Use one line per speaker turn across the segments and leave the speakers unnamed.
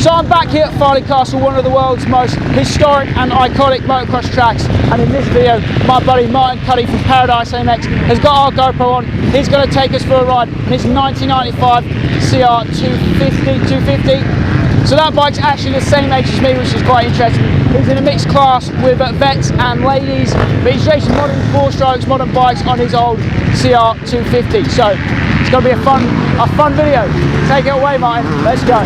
So I'm back here at Fareligh Castle, one of the world's most historic and iconic motocross tracks, and in this video my buddy Martin Cuddy from Paradise MX has got our GoPro on. He's going to take us for a ride in his 1995 CR 250. So that bike's actually the same age as me, which is quite interesting. He's in a mixed class with vets and ladies, but he's racing modern four-strokes, modern bikes on his old CR 250. So it's going to be a fun video. Take it away, Martin. Let's go.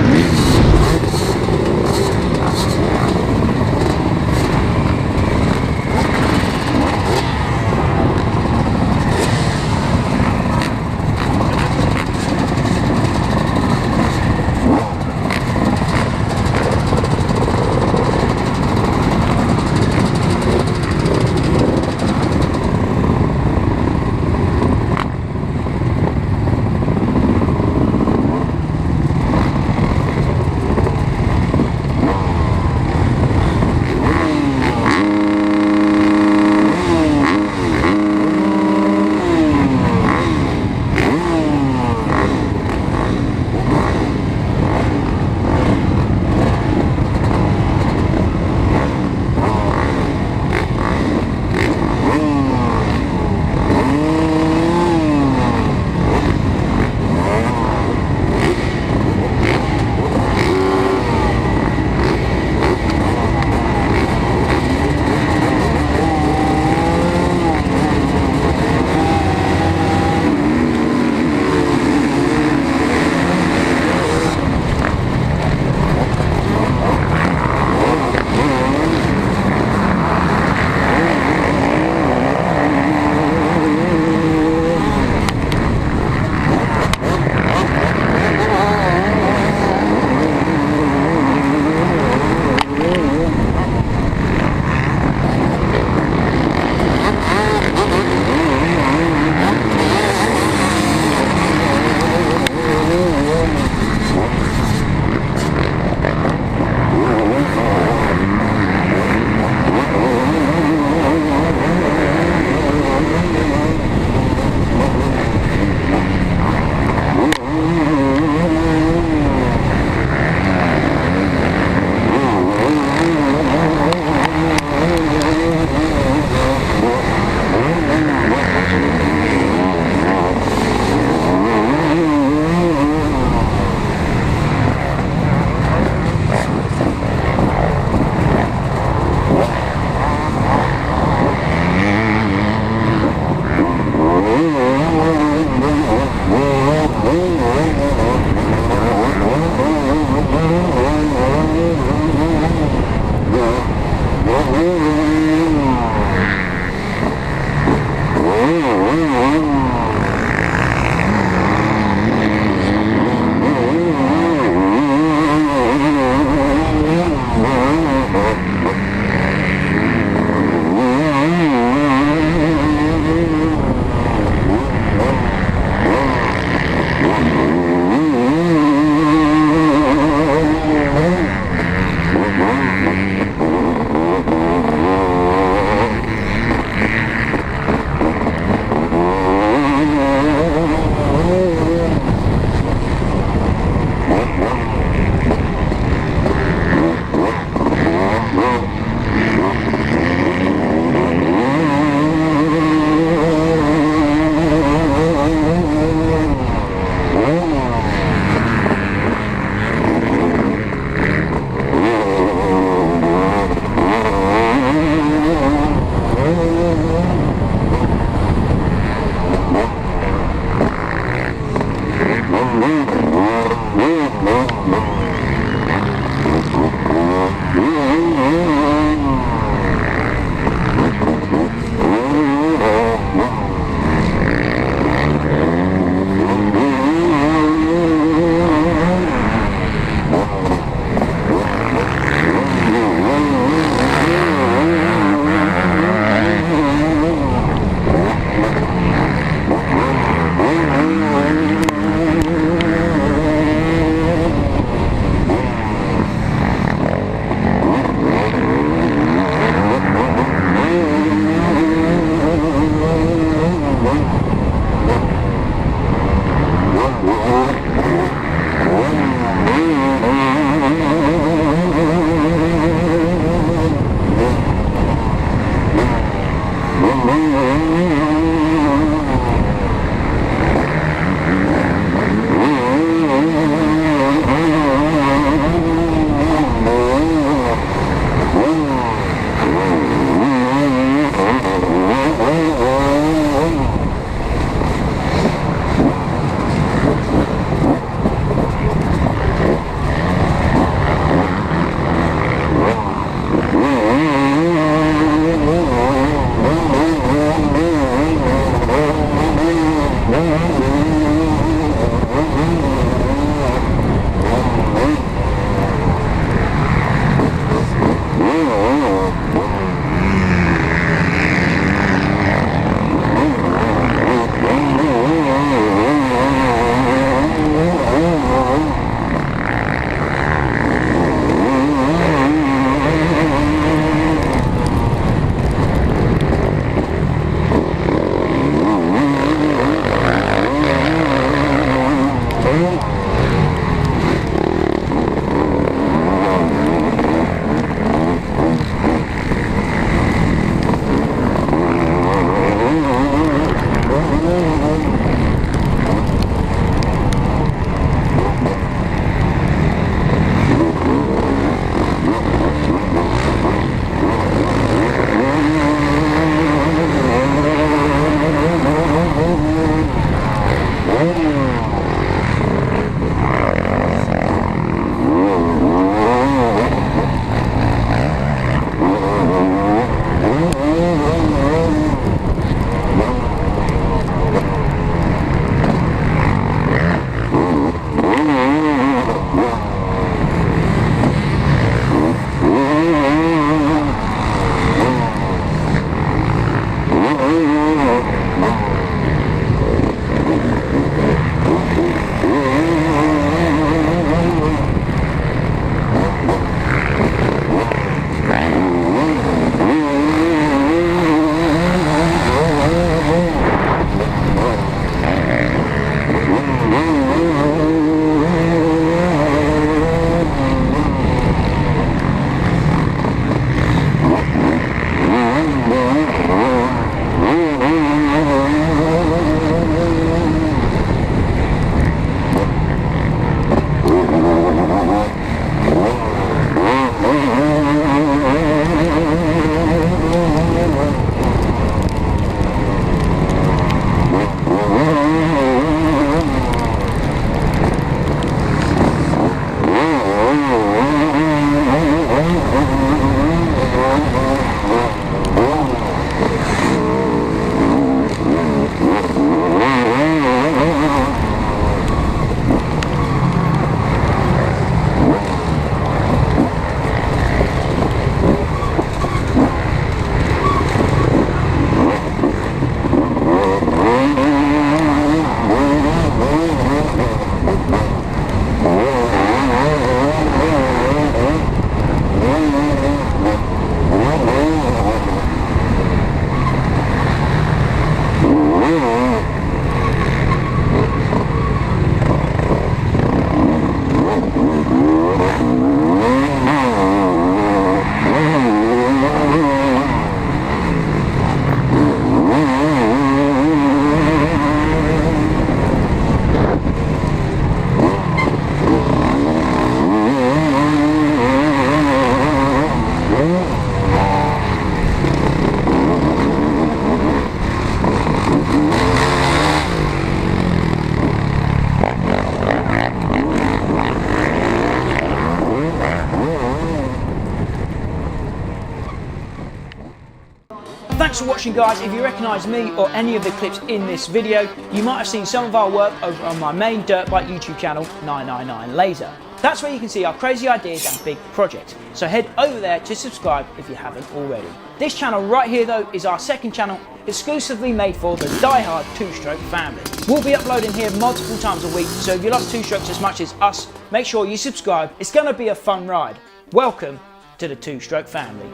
Thanks for watching, guys. If you recognise me or any of the clips in this video, you might have seen some of our work over on my main dirt bike YouTube channel, 999 Laser. That's where you can see our crazy ideas and big projects. So head over there to subscribe if you haven't already. This channel right here though is our second channel, exclusively made for the die-hard two-stroke family. We'll be uploading here multiple times a week, so if you love two-strokes as much as us, make sure you subscribe. It's going to be a fun ride. Welcome to the two-stroke family.